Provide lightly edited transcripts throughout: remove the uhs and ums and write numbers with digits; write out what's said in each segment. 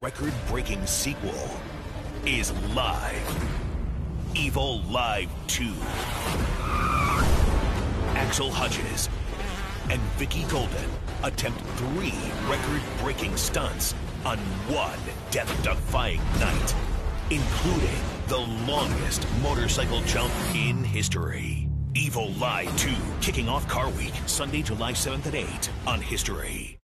Record-breaking sequel is live. Evel Live 2. Axel Hutches and Vicky Golden attempt 3 record-breaking stunts on one death-defying night, including the longest motorcycle jump in history. Evel Live 2, kicking off Car Week, Sunday, July 7th at 8 on History.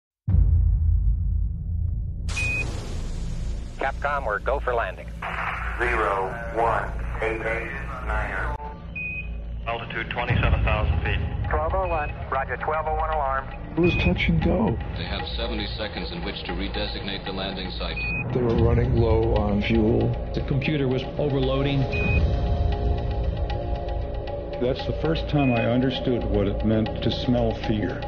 Capcom, we're go for landing. 018890. Altitude 27,000 feet. 1201. Roger, 1201 alarm. It was touch and go. They have 70 seconds in which to redesignate the landing site. They were running low on fuel. The computer was overloading. That's the first time I understood what it meant to smell fear.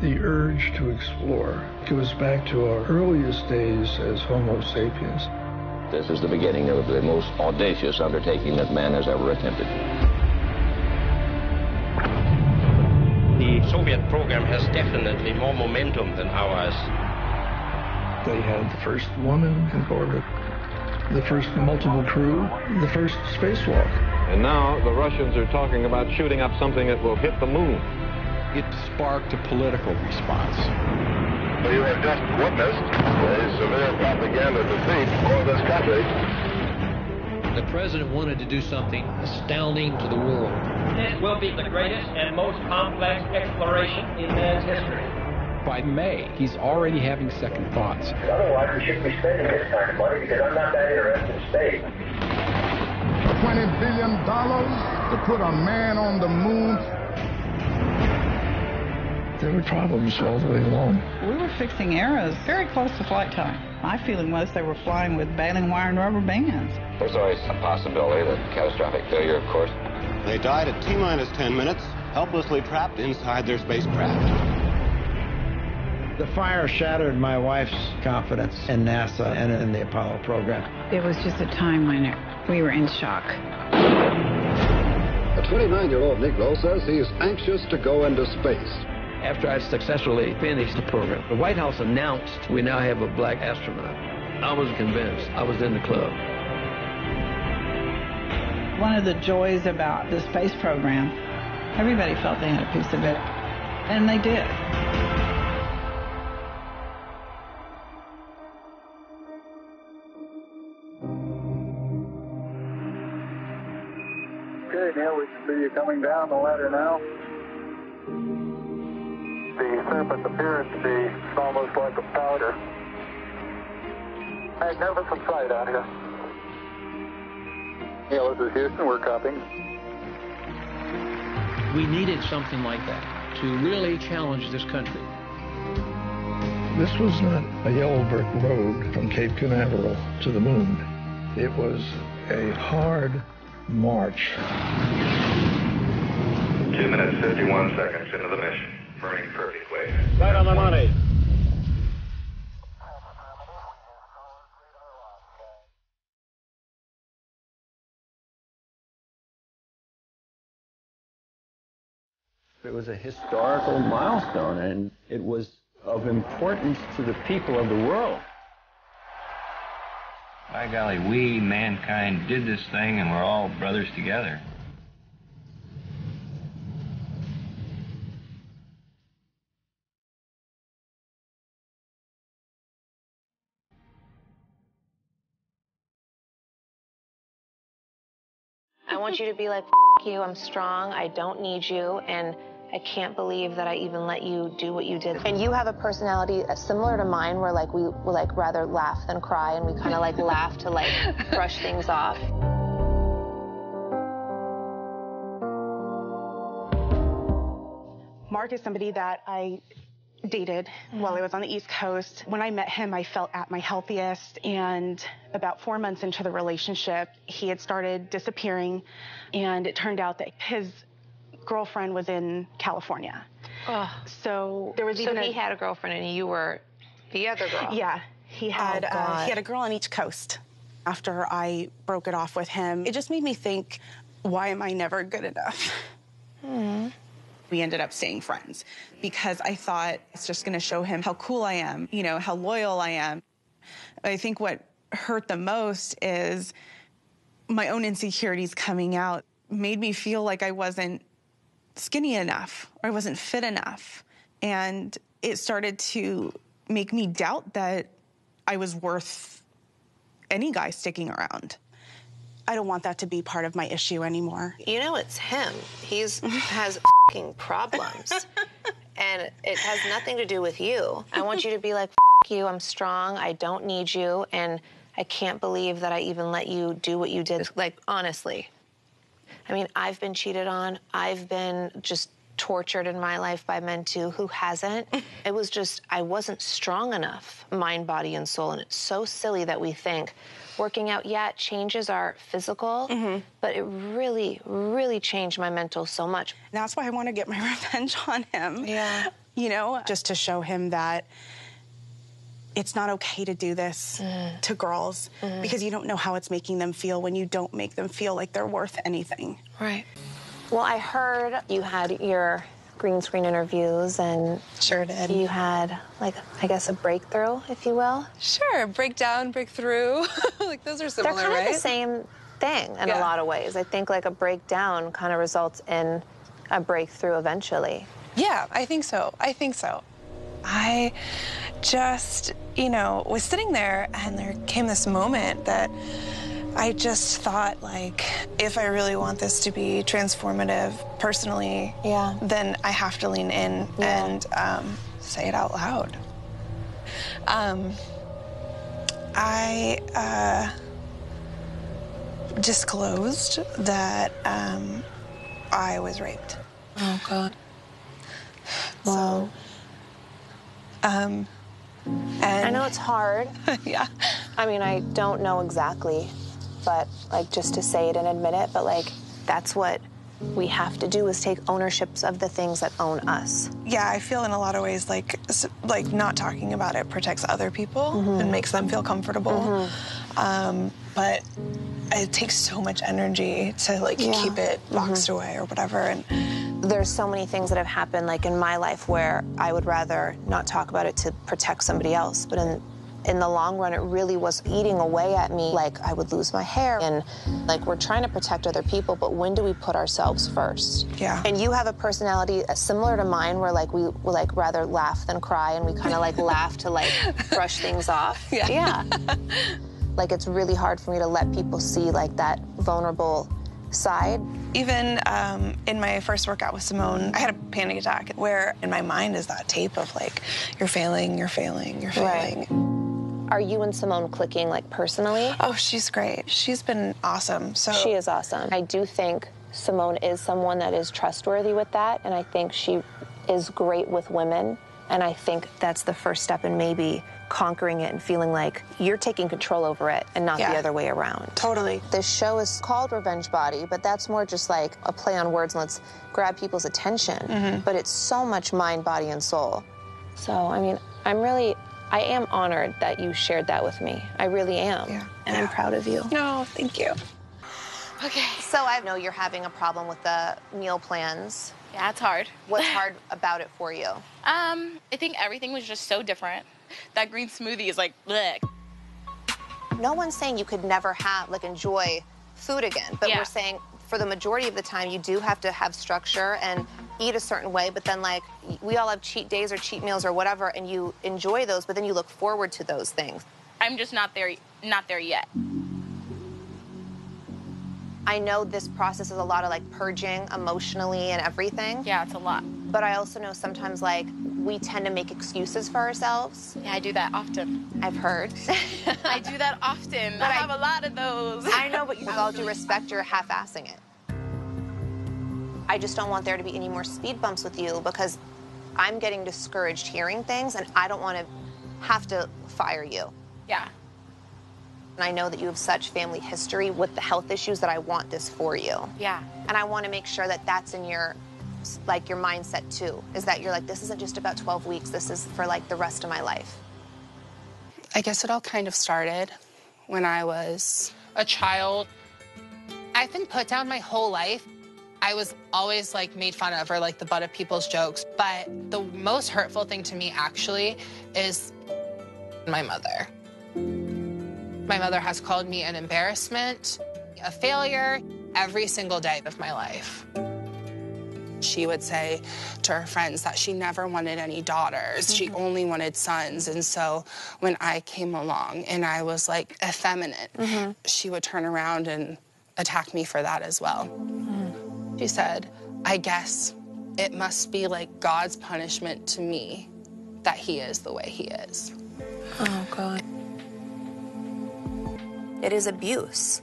The urge to explore goes back to our earliest days as Homo sapiens. This is the beginning of the most audacious undertaking that man has ever attempted. The Soviet program has definitely more momentum than ours. They had the first woman in orbit, the first multiple crew, the first spacewalk. And now the Russians are talking about shooting up something that will hit the moon. It sparked a political response. You have just witnessed a severe propaganda defeat for this country. The president wanted to do something astounding to the world. This will be the greatest and most complex exploration in man's history. By May, he's already having second thoughts. Otherwise, we shouldn't be spending this kind of money because I'm not that interested in space. $20 billion to put a man on the moon. There were problems all the way along. We were fixing arrows very close to flight time. My feeling was they were flying with baling wire and rubber bands. There's always a possibility that catastrophic failure, of course. They died at T-minus 10 minutes, helplessly trapped inside their spacecraft. The fire shattered my wife's confidence in NASA and in the Apollo program. It was just a time when we were in shock. A 29-year-old Negro says he's anxious to go into space. After I'd successfully finished the program, the White House announced we now have a black astronaut. I was convinced. I was in the club. One of the joys about the space program, everybody felt they had a piece of it, and they did. Okay, Neil, we can see you coming down the ladder now. The surface appears to be almost like a powder. Magnificent sight out here. Neil, this is Houston. We're copying. We needed something like that to really challenge this country. This was not a yellow brick road from Cape Canaveral to the moon. It was a hard march. 2 minutes, 51 seconds into the mission. Burning perfectly. Right on the money. It was a historical milestone, and it was of importance to the people of the world. By golly, we, mankind, did this thing, and we're all brothers together. I want you to be like, F you, I'm strong, I don't need you, and I can't believe that I even let you do what you did. And you have a personality similar to mine where like we like rather laugh than cry, and we kind of like laugh to like brush things off. Mark is somebody that I dated while I was on the East Coast. When I met him, I felt at my healthiest, and about 4 months into the relationship, he had started disappearing, and it turned out that his girlfriend was in California. Oh. So there was even he had a girlfriend and you were the other girl. Yeah, he had a girl on each coast. After I broke it off with him, it just made me think, why am I never good enough? We ended up staying friends because I thought it's just going to show him how cool I am, you know, how loyal I am. I think what hurt the most is my own insecurities coming out made me feel like I wasn't skinny enough or I wasn't fit enough. And it started to make me doubt that I was worth any guy sticking around. I don't want that to be part of my issue anymore. You know, it's him. He's has fucking problems. And it has nothing to do with you. I want you to be like, fuck you, I'm strong, I don't need you, and I can't believe that I even let you do what you did. Like, honestly. I mean, I've been cheated on. I've been just tortured in my life by men too. Who hasn't? It was just, I wasn't strong enough, mind, body, and soul. And it's so silly that we think working out, yeah, it changes our physical, but it really, really changed my mental so much. And that's why I want to get my revenge on him. Yeah. You know, just to show him that it's not okay to do this to girls because you don't know how it's making them feel when you don't make them feel like they're worth anything. Right. Well, I heard you had your green screen interviews and sure did. You had, like, I guess a breakthrough, if you will. Sure, breakdown, breakthrough. Like, those are similar, They're kind of the same thing in a lot of ways. I think, like, a breakdown kind of results in a breakthrough eventually. Yeah, I think so. I just, you know, was sitting there and there came this moment that I just thought, like, if I really want this to be transformative personally, then I have to lean in and say it out loud. I disclosed that I was raped. Oh, God. Wow. And I know it's hard. Yeah. I mean, I don't know exactly, but, like, just to say it and admit it, but, like, that's what we have to do is take ownerships of the things that own us. Yeah, I feel in a lot of ways like not talking about it protects other people and makes them feel comfortable. But it takes so much energy to, like, keep it boxed away or whatever. And there's so many things that have happened, like, in my life where I would rather not talk about it to protect somebody else, but in the long run, it really was eating away at me. Like, I would lose my hair, and, like, we're trying to protect other people, but when do we put ourselves first? Yeah. And you have a personality similar to mine where, like, we like rather laugh than cry, and we kind of, like, laugh to, like, brush things off. Yeah. Like, it's really hard for me to let people see, like, that vulnerable side. Even in my first workout with Simone, I had a panic attack where in my mind is that tape of, like, you're failing, you're failing, you're failing. Right. Are you and Simone clicking, like, personally? Oh, she's great. She's been awesome. So she is awesome. I do think Simone is someone that is trustworthy with that, and I think she is great with women, and I think that's the first step in maybe conquering it and feeling like you're taking control over it and not the other way around. Totally. This show is called Revenge Body, but that's more just like a play on words and let's grab people's attention. But it's so much mind, body, and soul. So, I mean, I am honored that you shared that with me. I really am. Yeah. And I'm proud of you. No, thank you. Okay. So I know you're having a problem with the meal plans. Yeah, it's hard. What's hard about it for you? I think everything was just so different. That green smoothie is like, bleh. No one's saying you could never have, like, enjoy food again. But we're saying for the majority of the time, you do have to have structure and eat a certain way. But then, like, we all have cheat days or cheat meals or whatever, and you enjoy those, but then you look forward to those things. I'm just not there yet. I know this process is a lot of, like, purging emotionally and everything. Yeah, it's a lot. But I also know sometimes, like, we tend to make excuses for ourselves. Yeah, I do that often. I've heard. I do that often. I have a lot of those. I know, but with all due respect, you're half-assing it. I just don't want there to be any more speed bumps with you because I'm getting discouraged hearing things, and I don't want to have to fire you. Yeah. And I know that you have such family history with the health issues that I want this for you. Yeah. And I want to make sure that that's in your, like, your mindset too, is that you're like, this isn't just about 12 weeks, this is for, like, the rest of my life. I guess it all kind of started when I was a child. I've been put down my whole life. I was always like made fun of or like the butt of people's jokes, but the most hurtful thing to me actually is my mother. My mother has called me an embarrassment, a failure, every single day of my life. She would say to her friends that she never wanted any daughters. She only wanted sons. And so when I came along and I was like effeminate, she would turn around and attack me for that as well. She said, I guess it must be like God's punishment to me that he is the way he is. Oh, God. It is abuse.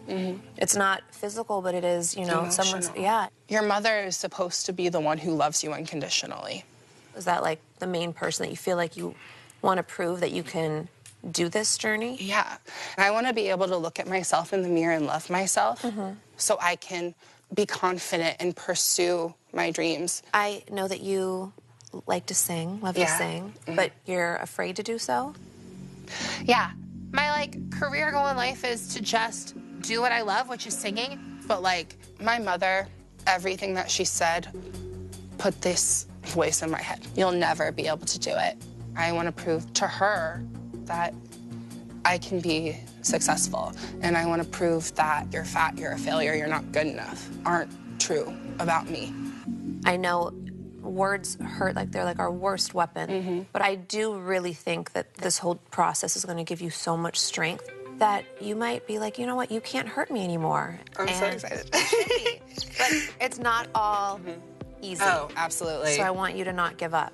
It's not physical, but it is, you know, someone's, yeah. Your mother is supposed to be the one who loves you unconditionally. Is that like the main person that you feel like you want to prove that you can do this journey? Yeah. I want to be able to look at myself in the mirror and love myself so I can be confident and pursue my dreams. I know that you like to sing, love to sing, but you're afraid to do so? Yeah. My, like, career goal in life is to just do what I love, which is singing. But, like, my mother, everything that she said put this voice in my head. You'll never be able to do it. I want to prove to her that I can be successful. And I want to prove that you're fat, you're a failure, you're not good enough aren't true about me. I know words hurt, like they're like our worst weapon, but I do really think that this whole process is going to give you so much strength that you might be like, you know what, you can't hurt me anymore. I'm so excited. But it's not all easy. Oh, absolutely. So I want you to not give up.